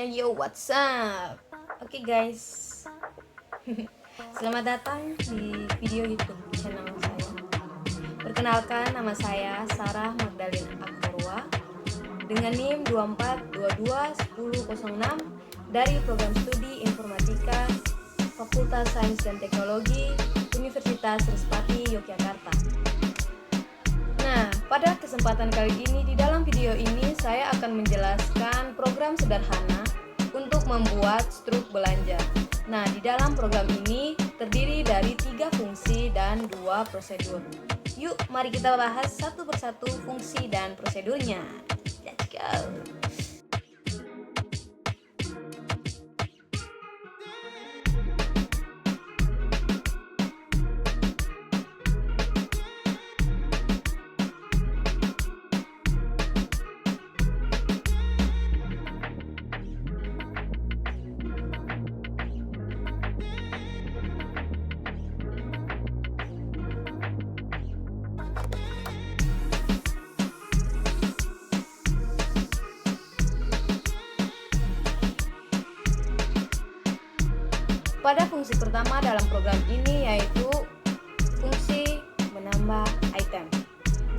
Hey yo, what's up? Oke guys, selamat datang di video YouTube channel saya. Perkenalkan, nama saya Sarah Magdalena Aktorwa dengan NIM 24221006 dari Program Studi Informatika Fakultas Sains dan Teknologi Universitas Respati Yogyakarta. Nah, pada kesempatan kali ini, di dalam video ini saya akan menjelaskan program sederhana untuk membuat struk belanja. Nah, di dalam program ini terdiri dari 3 fungsi dan 2 prosedur. Yuk, mari kita bahas satu persatu fungsi dan prosedurnya. Let's go! Pada fungsi pertama dalam program ini yaitu fungsi menambah item.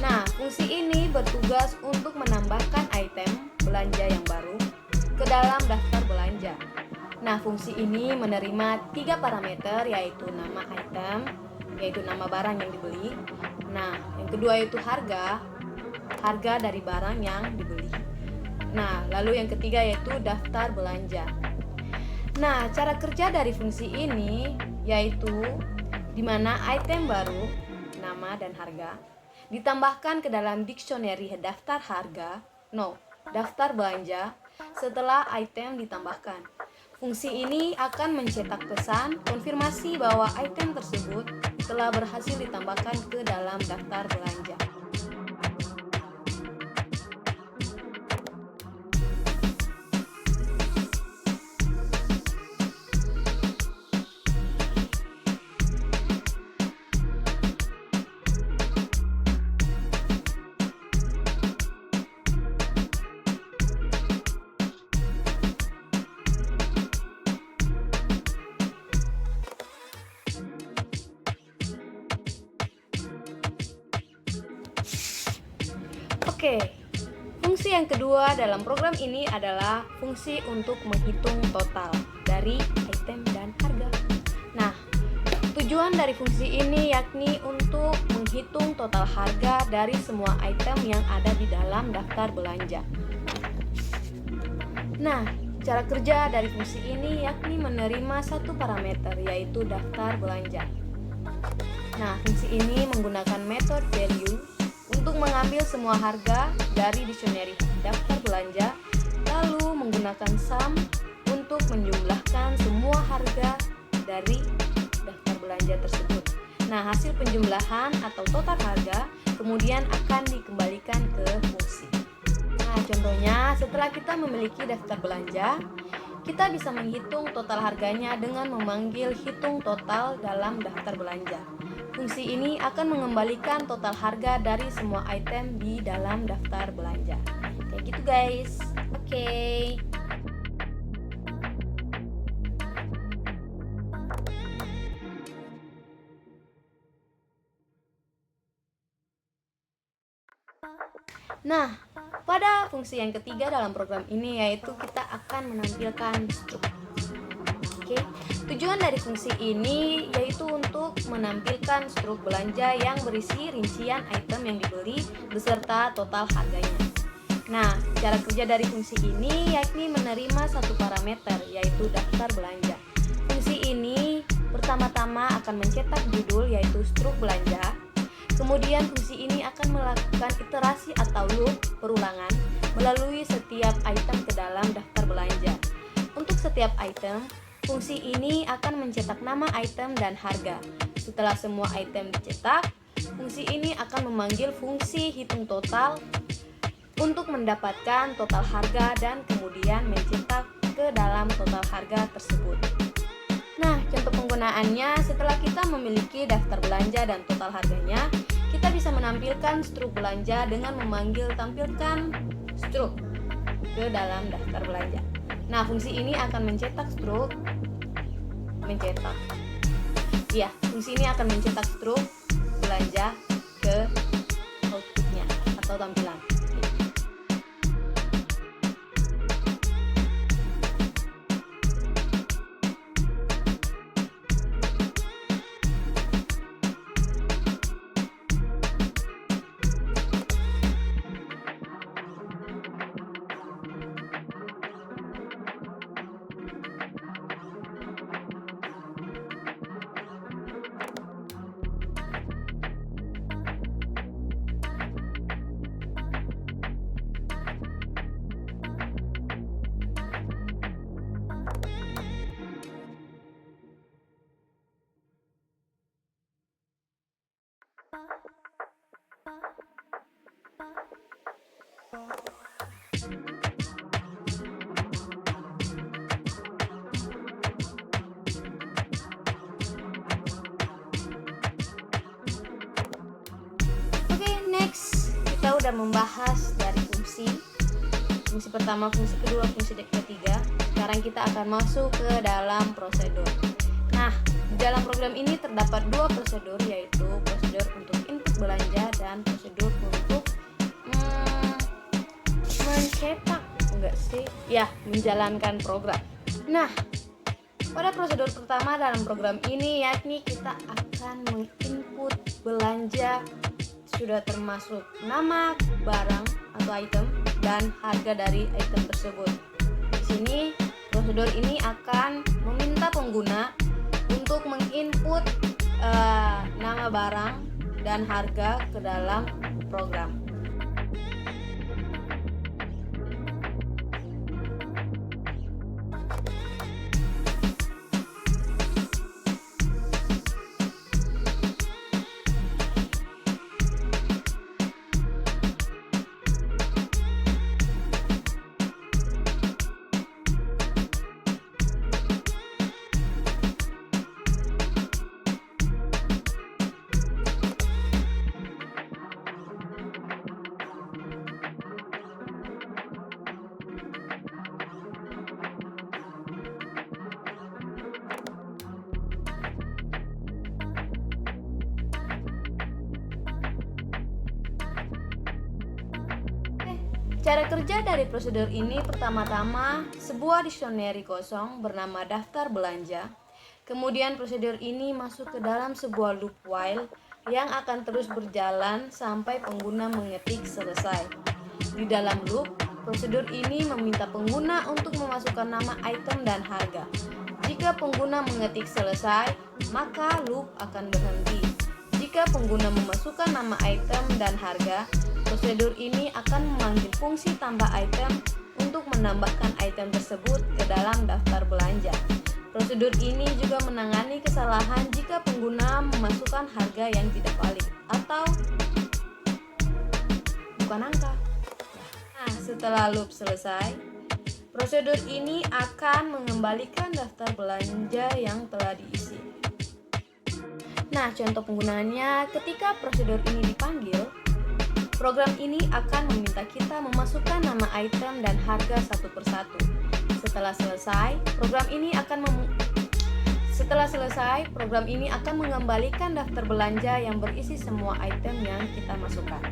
Nah, fungsi ini bertugas untuk menambahkan item belanja yang baru ke dalam daftar belanja. Nah, fungsi ini menerima 3 parameter yaitu nama item, yaitu nama barang yang dibeli. Nah, yang kedua yaitu harga dari barang yang dibeli. Nah, lalu yang ketiga yaitu daftar belanja. Nah, cara kerja dari fungsi ini yaitu di mana item baru, nama dan harga ditambahkan ke dalam dictionary daftar harga, daftar belanja setelah item ditambahkan. Fungsi ini akan mencetak pesan konfirmasi bahwa item tersebut telah berhasil ditambahkan ke dalam daftar belanja. Oke, fungsi yang kedua dalam program ini adalah fungsi untuk menghitung total dari item dan harga. Nah, tujuan dari fungsi ini yakni untuk menghitung total harga dari semua item yang ada di dalam daftar belanja. Nah, cara kerja dari fungsi ini yakni menerima satu parameter yaitu daftar belanja. Nah, fungsi ini menggunakan metode value untuk mengambil semua harga dari dictionary daftar belanja, lalu menggunakan sum untuk menjumlahkan semua harga dari daftar belanja tersebut. Nah, hasil penjumlahan atau total harga kemudian akan dikembalikan ke fungsi. Nah, contohnya setelah kita memiliki daftar belanja, kita bisa menghitung total harganya dengan memanggil hitung total dalam daftar belanja. Fungsi ini akan mengembalikan total harga dari semua item di dalam daftar belanja. Kayak gitu guys. Oke. Nah, pada fungsi yang ketiga dalam program ini yaitu kita akan menampilkan struk. Oke. Tujuan dari fungsi ini yaitu untuk menampilkan struk belanja yang berisi rincian item yang dibeli beserta total harganya. Nah, cara kerja dari fungsi ini yakni menerima satu parameter yaitu daftar belanja. Fungsi ini pertama-tama akan mencetak judul yaitu struk belanja. Kemudian fungsi ini akan melakukan iterasi atau loop perulangan melalui setiap item ke dalam daftar belanja. Untuk setiap item, fungsi ini akan mencetak nama item dan harga. Setelah semua item dicetak, fungsi ini akan memanggil fungsi hitung total untuk mendapatkan total harga dan kemudian mencetak ke dalam total harga tersebut. Nah, contoh penggunaannya setelah kita memiliki daftar belanja dan total harganya, kita bisa menampilkan struk belanja dengan memanggil tampilkan struk ke dalam daftar belanja. Nah, fungsi ini akan mencetak struk fungsi ini akan mencetak struk belanja ke outputnya atau tampilan. Oke, next kita udah membahas dari fungsi pertama, fungsi kedua, fungsi ketiga. Sekarang kita akan masuk ke dalam prosedur. Nah, di dalam program ini terdapat dua prosedur, yaitu prosedur untuk input belanja dan prosedur untuk menjalankan program. Nah, pada prosedur pertama dalam program ini yakni kita akan menginput belanja, sudah termasuk nama barang atau item dan harga dari item tersebut. Di sini prosedur ini akan meminta pengguna untuk menginput nama barang dan harga ke dalam program. Cara kerja dari prosedur ini pertama-tama sebuah dictionary kosong bernama daftar belanja. Kemudian prosedur ini masuk ke dalam sebuah loop while yang akan terus berjalan sampai pengguna mengetik selesai. Di dalam loop, prosedur ini meminta pengguna untuk memasukkan nama item dan harga. Jika pengguna mengetik selesai, maka loop akan berhenti. Jika pengguna memasukkan nama item dan harga, prosedur ini akan memanggil fungsi tambah item untuk menambahkan item tersebut ke dalam daftar belanja. Prosedur ini juga menangani kesalahan jika pengguna memasukkan harga yang tidak valid atau bukan angka. Nah, setelah loop selesai, prosedur ini akan mengembalikan daftar belanja yang telah diisi. Nah, contoh penggunaannya ketika prosedur ini dipanggil, program ini akan meminta kita memasukkan nama item dan harga satu persatu. Setelah selesai, program ini akan mengembalikan daftar belanja yang berisi semua item yang kita masukkan.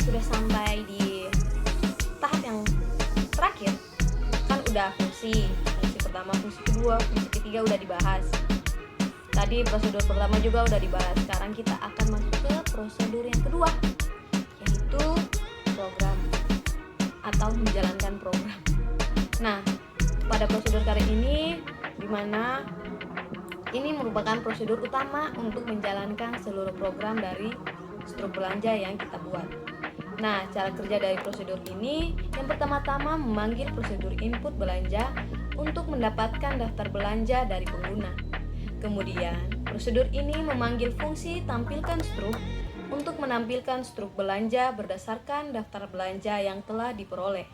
sudah sampai di tahap yang terakhir. Kan udah fungsi pertama, fungsi kedua, fungsi ketiga udah dibahas. Tadi prosedur pertama juga udah dibahas. Sekarang kita akan masuk ke prosedur yang kedua, yaitu program atau menjalankan program. Nah, pada prosedur kali ini, dimana ini merupakan prosedur utama untuk menjalankan seluruh program dari struk belanja yang kita buat. Nah, cara kerja dari prosedur ini, yang pertama-tama memanggil prosedur input belanja untuk mendapatkan daftar belanja dari pengguna. Kemudian, prosedur ini memanggil fungsi tampilkan struk untuk menampilkan struk belanja berdasarkan daftar belanja yang telah diperoleh.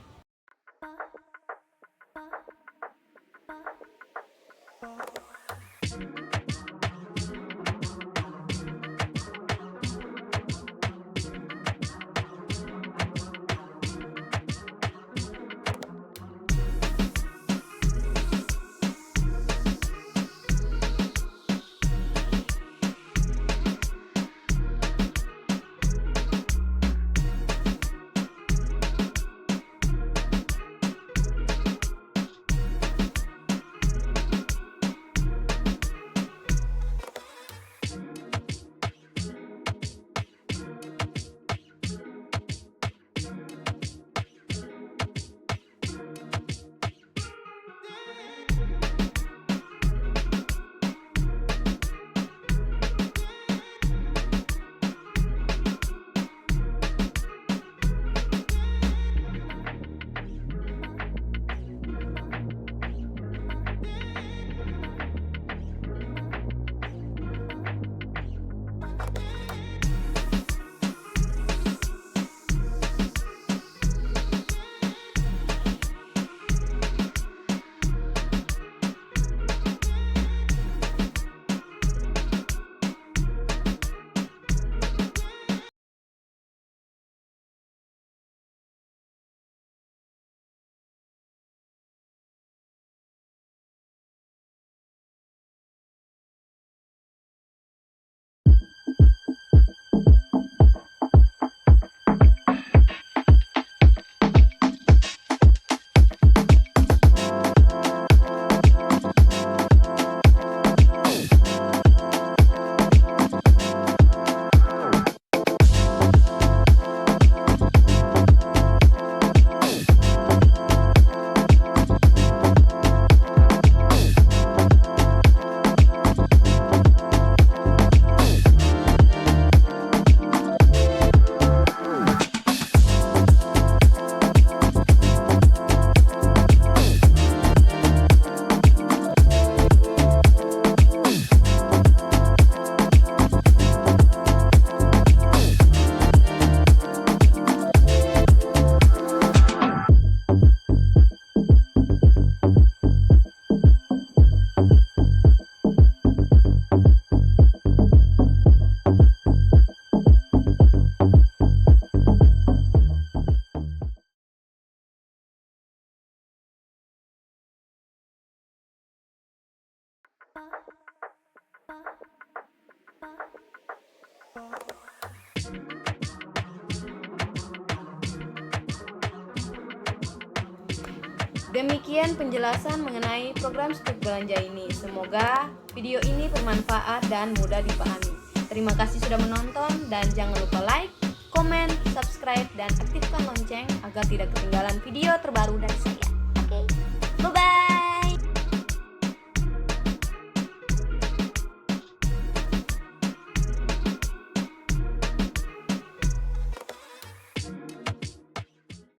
Demikian penjelasan mengenai program struk belanja ini. Semoga video ini bermanfaat dan mudah dipahami. Terima kasih sudah menonton dan jangan lupa like, komen, subscribe, dan aktifkan lonceng agar tidak ketinggalan video terbaru dari saya.